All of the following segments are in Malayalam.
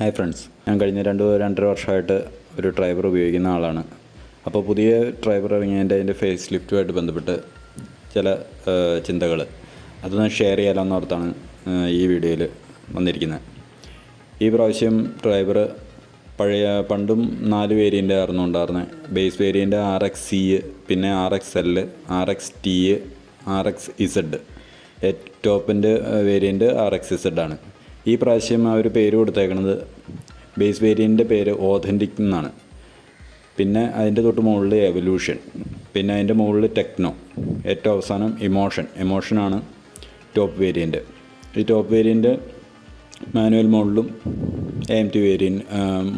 ഹായ് ഫ്രണ്ട്സ്, ഞാൻ കഴിഞ്ഞ രണ്ടര വർഷമായിട്ട് ഒരു ഡ്രൈവർ ഉപയോഗിക്കുന്ന ആളാണ്. അപ്പോൾ പുതിയ ഡ്രൈവർ ഇറങ്ങിയതിൻ്റെ അതിൻ്റെ ഫേസ് ലിഫ്റ്റുമായിട്ട് ബന്ധപ്പെട്ട് ചില ചിന്തകൾ അതൊന്ന് ഷെയർ ചെയ്യാമെന്ന് ഓർത്താണ് ഈ വീഡിയോയിൽ വന്നിരിക്കുന്നത്. ഈ പ്രാവശ്യം ഡ്രൈവർ പണ്ടും 4 വേരിയൻ്റ് ആയിരുന്നു ഉണ്ടായിരുന്നത്. ബേസ് വേരിയൻ്റ് RX-C, പിന്നെ RX-L, RX-T, RX-Z. ടോപ്പിൻ്റെ വേരിയൻ്റ് RX-Z ആണ്. ഈ പ്രാവശ്യം അവർ പേര് കൊടുത്തേക്കുന്നത് ബേസ് വേരിയൻ്റെ പേര് ഓതൻറ്റിക് എന്നാണ്. പിന്നെ അതിൻ്റെ തൊട്ട് മുകളിൽ എവല്യൂഷൻ, പിന്നെ അതിൻ്റെ മുകളിൽ ടെക്നോ, ഏറ്റവും അവസാനം ഇമോഷനാണ് ടോപ്പ് വേരിയൻ്റ്. ഈ ടോപ്പ് വേരിയൻ്റ് മാനുവൽ മോഡലും AMT വേരിയൻ്റ്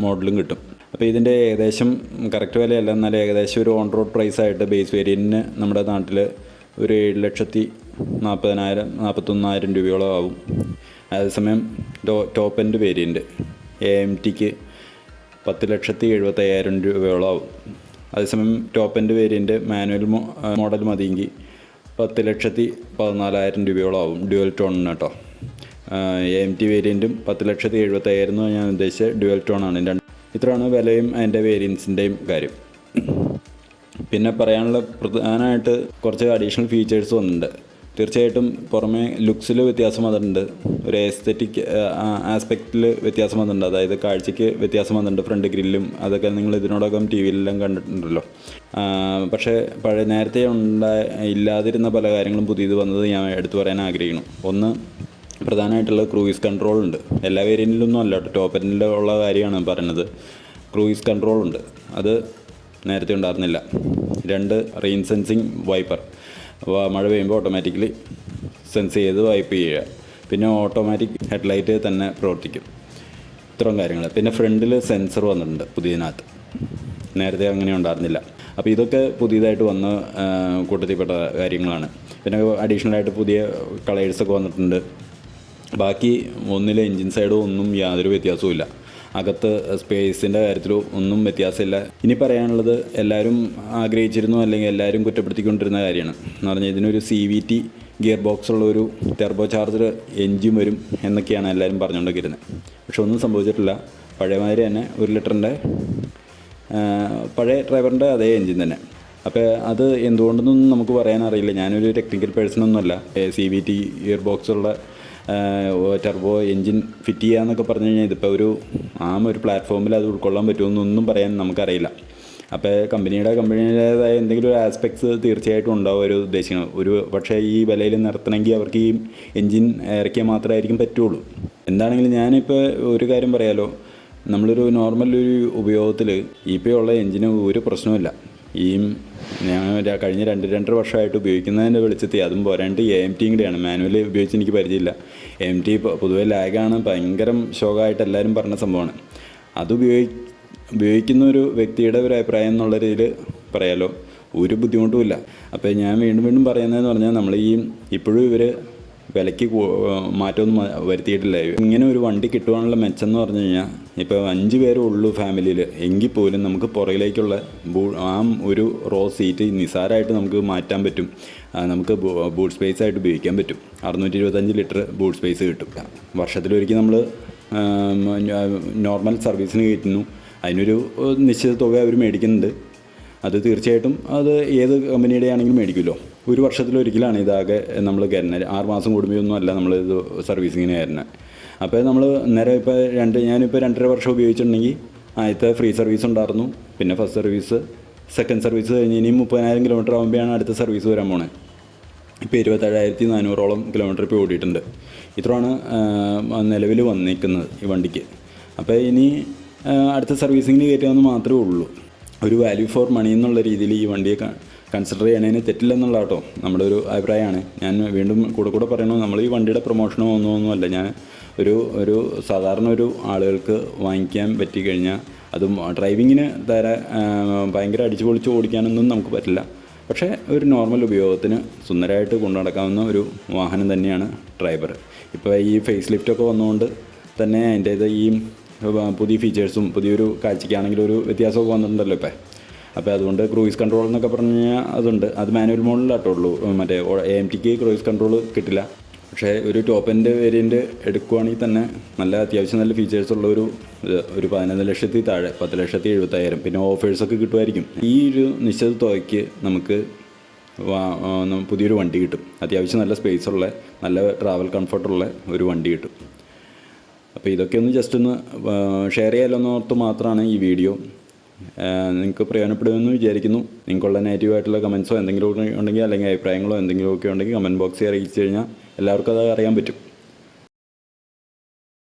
മോഡലും കിട്ടും. അപ്പോൾ ഇതിൻ്റെ ഏകദേശം കറക്റ്റ് വിലയല്ല, എന്നാൽ ഏകദേശം ഒരു ഓൺ റോഡ് പ്രൈസായിട്ട് ബേസ് വേരിയൻറ്റിന് നമ്മുടെ നാട്ടിൽ ഒരു 7,40,000-41,000 രൂപയോളം ആവും. അതേസമയം ടോപ്പ് എൻഡ് വേരിയൻ്റ് AMTക്ക് 10,75,000 രൂപയോളം ആവും. അതേസമയം top end variant manual model മതിയെങ്കിൽ 10,14,000 രൂപയോളം ആവും. ഡ്യുവൽ ടോണിന് കേട്ടോ. AMT വേരിയൻറ്റും 10,75,000 എന്ന് ഞാൻ ഉദ്ദേശിച്ച ഡ്യുവൽ ടോണാണ്. ഇത്രയാണ് വിലയും അതിൻ്റെ വേരിയൻസിൻ്റെയും കാര്യം. പിന്നെ പറയാനുള്ള പ്രധാനമായിട്ട് കുറച്ച് അഡീഷണൽ ഫീച്ചേഴ്സ് വന്നിട്ടുണ്ട്. തീർച്ചയായിട്ടും പുറമേ ലുക്സിൽ വ്യത്യാസം വന്നിട്ടുണ്ട്, ഒരു എസ്തെറ്റിക് ആസ്പെക്റ്റിൽ വ്യത്യാസം വന്നിട്ടുണ്ട്. അതായത് കാഴ്ചയ്ക്ക് വ്യത്യാസം വന്നിട്ടുണ്ട്. ഫ്രണ്ട് ഗ്രില്ലും അതൊക്കെ നിങ്ങൾ ഇതിനോടകം TV യിലെല്ലാം കണ്ടിട്ടുണ്ടല്ലോ. പക്ഷേ നേരത്തെ ഇല്ലാതിരുന്ന പല കാര്യങ്ങളും പുതിയത് വന്നത് ഞാൻ എടുത്തു പറയാൻ ആഗ്രഹിക്കുന്നു. ഒന്ന്, പ്രധാനമായിട്ടുള്ള ക്രൂയിസ് കൺട്രോൾ ഉണ്ട്. എല്ലാ വേരിയൻറ്റിലൊന്നും അല്ല കേട്ടോ, ടോപ്പ് എൻഡിലുള്ള കാര്യമാണ് പറയുന്നത്. ക്രൂയിസ് കൺട്രോൾ ഉണ്ട്, അത് നേരത്തെ ഉണ്ടായിരുന്നില്ല. 2, റെയിൻ സെൻസിങ് വൈപ്പർ, മഴ പെയ്യുമ്പോൾ ഓട്ടോമാറ്റിക്കലി സെൻസ് ചെയ്ത് വൈപ്പ് ചെയ്യുക. പിന്നെ ഓട്ടോമാറ്റിക് ഹെഡ്ലൈറ്റ് തന്നെ പ്രവർത്തിക്കും. ഇത്രയും കാര്യങ്ങൾ. പിന്നെ ഫ്രണ്ടിൽ സെൻസർ വന്നിട്ടുണ്ട് പുതിയതിനകത്ത്, നേരത്തെ അങ്ങനെ ഉണ്ടായിരുന്നില്ല. അപ്പോൾ ഇതൊക്കെ പുതിയതായിട്ട് വന്ന കൂട്ടത്തിൽപ്പെട്ട കാര്യങ്ങളാണ്. പിന്നെ അഡീഷണലായിട്ട് പുതിയ കളേഴ്സൊക്കെ വന്നിട്ടുണ്ട്. ബാക്കി ഒന്നിലെ എൻജിൻ സൈഡോ ഒന്നും യാതൊരു വ്യത്യാസവും ഇല്ല. അകത്ത് സ്പേസിൻ്റെ കാര്യത്തിലും ഒന്നും വ്യത്യാസമില്ല. ഇനി പറയാനുള്ളത്, എല്ലാവരും ആഗ്രഹിച്ചിരുന്നു അല്ലെങ്കിൽ എല്ലാവരും കുറ്റപ്പെടുത്തിക്കൊണ്ടിരുന്ന കാര്യമാണ് എന്ന് പറഞ്ഞാൽ ഇതിനൊരു CVT ഗിയർ ബോക്സ് ഉള്ള ഒരു ടെർബോ ചാർജർ എൻജിൻ വരും എന്നൊക്കെയാണ് എല്ലാവരും പറഞ്ഞുകൊണ്ടിരിക്കുന്നത്. പക്ഷെ ഒന്നും സംഭവിച്ചിട്ടില്ല. പഴയമാതിരി തന്നെ 1 ലിറ്ററിൻ്റെ പഴയ ഡ്രൈവറിൻ്റെ അതേ എൻജിൻ തന്നെ. അപ്പോൾ അത് എന്തുകൊണ്ടെന്നൊന്നും നമുക്ക് പറയാനറിയില്ല. ഞാനൊരു ടെക്നിക്കൽ പേഴ്സണൊന്നുമല്ല. CVT ഗിയർ ബോക്സുള്ള ടെർബോ എൻജിൻ ഫിറ്റ് ചെയ്യുക എന്നൊക്കെ പറഞ്ഞു കഴിഞ്ഞാൽ ഇതിപ്പോൾ ഒരു പ്ലാറ്റ്ഫോമിൽ അത് ഉൾക്കൊള്ളാൻ പറ്റുമെന്നൊന്നും പറയാൻ നമുക്കറിയില്ല. അപ്പോൾ കമ്പനിയുടേതായ എന്തെങ്കിലും ഒരു ആസ്പെക്ട്സ് തീർച്ചയായിട്ടും ഉണ്ടാവും അവർ ഉദ്ദേശിക്കുന്നത്. പക്ഷേ ഈ വിലയിൽ നിർത്തണമെങ്കിൽ അവർക്ക് ഈ എൻജിൻ ഇറക്കിയാൽ മാത്രമായിരിക്കും പറ്റുള്ളൂ. എന്താണെങ്കിലും ഞാനിപ്പോൾ ഒരു കാര്യം പറയാലോ, നമ്മളൊരു നോർമൽ ഒരു ഉപയോഗത്തിൽ ഇപ്പോൾ ഉള്ള എൻജിന് ഒരു പ്രശ്നവുമില്ല. ഞാൻ കഴിഞ്ഞ 2-2.5 വർഷമായിട്ട് ഉപയോഗിക്കുന്നതിൻ്റെ വെളിച്ചത്തിൽ അതും പോരാണ്ട് AMT കൂടെയാണ്. മാനുവൽ ഉപയോഗിച്ച് എനിക്ക് പരിചയമില്ല. AMT പൊതുവെ ലാഗാണ്, ഭയങ്കരം ശോകമായിട്ട് എല്ലാവരും പറഞ്ഞ സംഭവമാണ്. അത് ഉപയോഗിക്കുന്ന ഒരു വ്യക്തിയുടെ ഒരു അഭിപ്രായം എന്നുള്ള രീതിയിൽ പറയാലോ, ഒരു ബുദ്ധിമുട്ടുമില്ല. അപ്പോൾ ഞാൻ വീണ്ടും പറയുന്നതെന്ന് പറഞ്ഞാൽ, നമ്മൾ ഇപ്പോഴും ഇവർ വിലയ്ക്ക് മാറ്റമൊന്നും വരുത്തിയിട്ടില്ല. ഇങ്ങനെ ഒരു വണ്ടി കിട്ടുവാനുള്ള മെച്ചം എന്ന് പറഞ്ഞു കഴിഞ്ഞാൽ, ഇപ്പോൾ 5 പേരേ ഉള്ളൂ ഫാമിലിയിൽ എങ്കിൽ പോലും നമുക്ക് പുറകിലേക്കുള്ള ഒരു റോ സീറ്റ് നിസ്സാരമായിട്ട് നമുക്ക് മാറ്റാൻ പറ്റും. നമുക്ക് ബൂട്ട് സ്പേസ് ആയിട്ട് ഉപയോഗിക്കാൻ പറ്റും. 625 ലിറ്റർ ബൂട്ട് സ്പേസ് കിട്ടും. വർഷത്തിലൊരിക്കൽ നമ്മൾ നോർമൽ സർവീസിന് കയറ്റുന്നു. അതിനൊരു നിശ്ചിത തുക അവർ മേടിക്കുന്നുണ്ട്. അത് തീർച്ചയായിട്ടും അത് ഏത് കമ്പനിയുടെ ആണെങ്കിലും മേടിക്കുമല്ലോ. ഒരു വർഷത്തിലൊരിക്കലാണ് ഇതാകെ നമ്മൾ കയറുന്നത്. 6 മാസം കൂടുമ്പോഴൊന്നും അല്ല നമ്മളിത് സർവീസിങ്ങിന് കയറുന്നത്. അപ്പോൾ നമ്മൾ നേരെ ഇപ്പോൾ ഞാനിപ്പോൾ 2.5 വർഷം ഉപയോഗിച്ചിട്ടുണ്ടെങ്കിൽ ആദ്യത്തെ ഫ്രീ സർവീസ് ഉണ്ടായിരുന്നു. പിന്നെ ഫസ്റ്റ് സർവീസ്, സെക്കൻഡ് സർവീസ് കഴിഞ്ഞ് ഇനിയും 30,000 കിലോമീറ്റർ ആകുമ്പോഴാണ് അടുത്ത സർവീസ് വരാൻ പോണത്. ഇപ്പോൾ 27,400ഓളം കിലോമീറ്റർ ഇപ്പോൾ ഓടിയിട്ടുണ്ട്. ഇത്രയാണ് നിലവിൽ വന്നിരിക്കുന്നത് ഈ വണ്ടിക്ക്. അപ്പോൾ ഇനി അടുത്ത സർവീസിങ്ങിന് കയറ്റുകയെന്ന് മാത്രമേ ഉള്ളൂ. ഒരു വാല്യൂ ഫോർ മണി എന്നുള്ള രീതിയിൽ ഈ വണ്ടിയെ കൺസിഡർ ചെയ്യണതിന് തെറ്റില്ലെന്നുള്ള കേട്ടോ നമ്മുടെ ഒരു അഭിപ്രായമാണ്. ഞാൻ വീണ്ടും കൂടെ പറയണു, നമ്മൾ ഈ വണ്ടിയുടെ പ്രൊമോഷനോ ഒന്നുമല്ല. ഞാൻ ഒരു സാധാരണ ഒരു ആളുകൾക്ക് വാങ്ങിക്കാൻ പറ്റിക്കഴിഞ്ഞാൽ, അതും ഡ്രൈവിങ്ങിന് ഭയങ്കര അടിച്ചു പൊളിച്ച് ഓടിക്കാനൊന്നും നമുക്ക് പറ്റില്ല. പക്ഷേ ഒരു നോർമൽ ഉപയോഗത്തിന് സുന്ദരമായിട്ട് കൊണ്ടു നടക്കാവുന്ന ഒരു വാഹനം തന്നെയാണ് ഡ്രൈവർ. ഇപ്പോൾ ഈ ഫേസ് ലിഫ്റ്റൊക്കെ വന്നുകൊണ്ട് തന്നെ അതിൻ്റേത് പുതിയ ഫീച്ചേഴ്സും പുതിയൊരു കാഴ്ചയ്ക്കാണെങ്കിലും ഒരു വ്യത്യാസമൊക്കെ വന്നിട്ടുണ്ടല്ലോ ഇപ്പോൾ. അപ്പോൾ അതുകൊണ്ട് ക്രൂയിസ് കൺട്രോൾ എന്നൊക്കെ പറഞ്ഞു കഴിഞ്ഞാൽ അതുണ്ട്. അത് മാനുവൽ മോഡിലായിട്ടുള്ളൂ. മറ്റേ AMTക്ക് ക്രൂയിസ് കൺട്രോൾ കിട്ടില്ല. പക്ഷേ ഒരു ടോപ്പ് എൻഡ് വേരിയൻറ്റ് എടുക്കുവാണെങ്കിൽ തന്നെ അത്യാവശ്യം നല്ല ഫീച്ചേഴ്സുള്ള ഒരു 11 ലക്ഷത്തിൽ താഴെ 10,70,000 പിന്നെ ഓഫേഴ്സൊക്കെ കിട്ടുമായിരിക്കും. ഈ ഒരു നിശ്ചിത തുകയ്ക്ക് നമുക്ക് പുതിയൊരു വണ്ടി കിട്ടും. അത്യാവശ്യം നല്ല സ്പേസുള്ള നല്ല ട്രാവൽ കംഫർട്ടുള്ള ഒരു വണ്ടി കിട്ടും. അപ്പോൾ ഇതൊക്കെ ഒന്ന് ജസ്റ്റ് ഒന്ന് ഷെയർ ചെയ്യാമെന്ന് ഓർത്ത് മാത്രമാണ് ഈ വീഡിയോ. നിങ്ങൾക്ക് പ്രയോജനപ്പെടുമെന്ന് വിചാരിക്കുന്നു. നിങ്ങൾക്കുള്ള നെഗറ്റീവായിട്ടുള്ള കമൻസോ എന്തെങ്കിലും ഉണ്ടെങ്കിൽ അല്ലെങ്കിൽ അഭിപ്രായങ്ങളോ എന്തെങ്കിലുമൊക്കെ ഉണ്ടെങ്കിൽ കമൻറ്റ് ബോക്സിൽ അറിയിച്ചു കഴിഞ്ഞാൽ എല്ലാവർക്കും അത് അറിയാൻ പറ്റും.